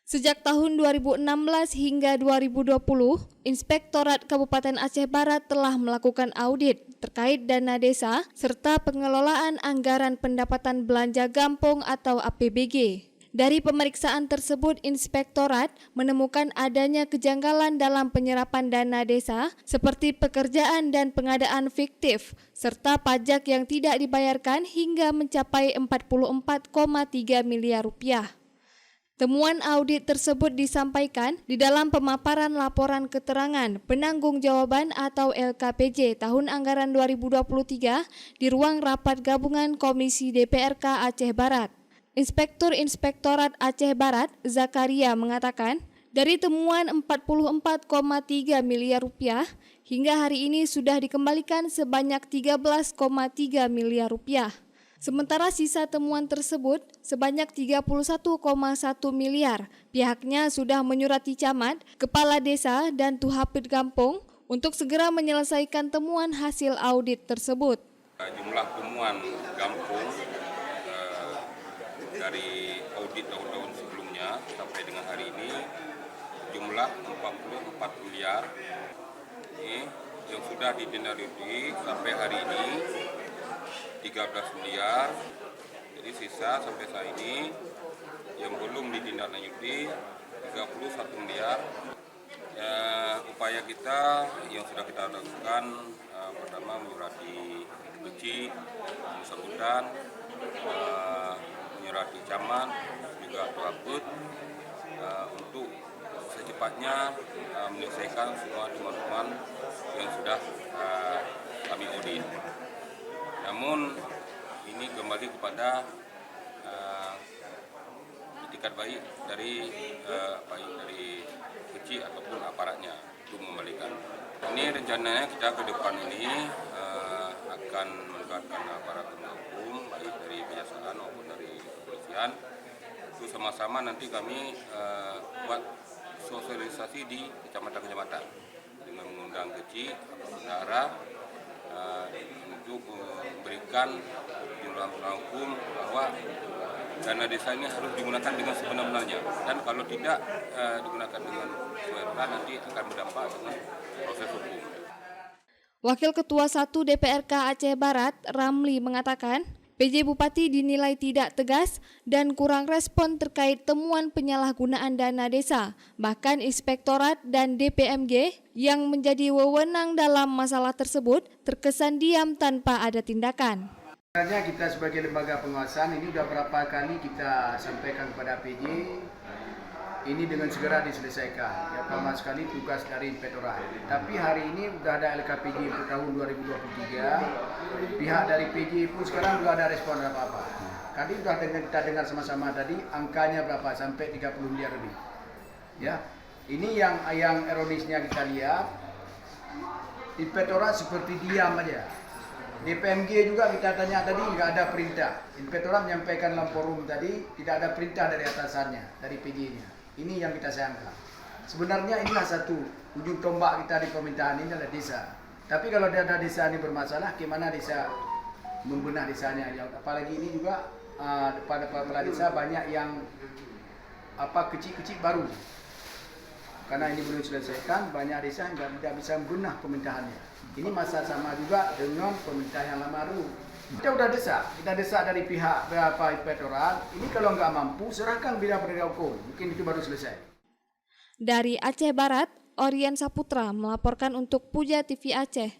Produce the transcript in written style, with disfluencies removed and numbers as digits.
Sejak tahun 2016 hingga 2020, Inspektorat Kabupaten Aceh Barat telah melakukan audit terkait dana desa serta pengelolaan anggaran pendapatan belanja Gampong atau APBG. Dari pemeriksaan tersebut, Inspektorat menemukan adanya kejanggalan dalam penyerapan dana desa seperti pekerjaan dan pengadaan fiktif, serta pajak yang tidak dibayarkan hingga mencapai 44,3 miliar rupiah. Temuan audit tersebut disampaikan di dalam pemaparan laporan keterangan penanggung-jawaban atau LKPJ tahun anggaran 2023 di ruang rapat gabungan Komisi DPRK Aceh Barat. Inspektur Inspektorat Aceh Barat, Zakaria, mengatakan, dari temuan 44,3 miliar rupiah, hingga hari ini sudah dikembalikan sebanyak 13,3 miliar rupiah. Sementara sisa temuan tersebut sebanyak 31,1 miliar. Pihaknya sudah menyurati camat, kepala desa, dan Tuhapit Gampong untuk segera menyelesaikan temuan hasil audit tersebut. Jumlah temuan Gampong dari audit tahun-tahun sebelumnya sampai dengan hari ini jumlah 44 miliar ini yang sudah ditindaklanjuti sampai hari ini 13 miliar. Jadi sisa sampai saat ini yang belum ditindaklanjuti 31 miliar. Upaya kita yang sudah kita lakukan pertama menyurati Beci, Sambutan, menyurati camat, juga Tuhaput untuk secepatnya menyelesaikan semua temuan-temuan yang sudah kami audit. Namun ini kembali kepada itikat baik dari kecil ataupun aparatnya untuk mengembalikan. Ini rencananya kita ke depan ini akan melibatkan aparat penegak hukum baik dari kejaksaan maupun dari kepolisian. Itu sama-sama nanti kami buat sosialisasi di kecamatan-kecamatan dengan mengundang kecil, saudara untuk memberikan penjelasan hukum bahwa dana desa ini harus digunakan dengan sebenar-benarnya, dan kalau tidak digunakan dengan sebenar nanti akan berdampak dengan proses hukum. Wakil Ketua 1 DPRK Aceh Barat, Ramli, mengatakan PJ Bupati dinilai tidak tegas dan kurang respon terkait temuan penyalahgunaan dana desa. Bahkan Inspektorat dan DPMG yang menjadi wewenang dalam masalah tersebut terkesan diam tanpa ada tindakan. Sebenarnya kita sebagai lembaga pengawasan ini sudah berapa kali kita sampaikan kepada PJ ini dengan segera diselesaikan. Ya, pertama sekali tugas dari Inspektorat. Tapi hari ini sudah ada LKPJ untuk tahun 2023. Pihak dari PJ pun sekarang sudah ada respon apa-apa. Tadi sudah kita dengar sama-sama tadi angkanya berapa, sampai 30 miliar lebih. Ya, ini yang ironisnya kita lihat, Inspektorat seperti diam aja. DPMG juga kita tanya tadi nggak ada perintah. Inspektorat menyampaikan dalam forum tadi tidak ada perintah dari atasannya, dari PJ-nya. Ini yang kita sayangkan. Sebenarnya inilah satu ujung tombak kita di pemerintahan ini adalah desa. Tapi kalau dana desa ini bermasalah, gimana desa membenah desanya? Apalagi ini juga pada kepala desa banyak yang kecil-kecil baru. Karena ini belum diselesaikan, banyak desa yang tidak bisa membenah pemerintahannya. Ini masa sama juga dengan pemerintah yang lama dulu. Kita sudah desak dari pihak Inspektorat. Ini kalau nggak mampu, serahkan bidang penegak hukum. Mungkin itu baru selesai. Dari Aceh Barat, Orian Saputra melaporkan untuk Puja TV Aceh.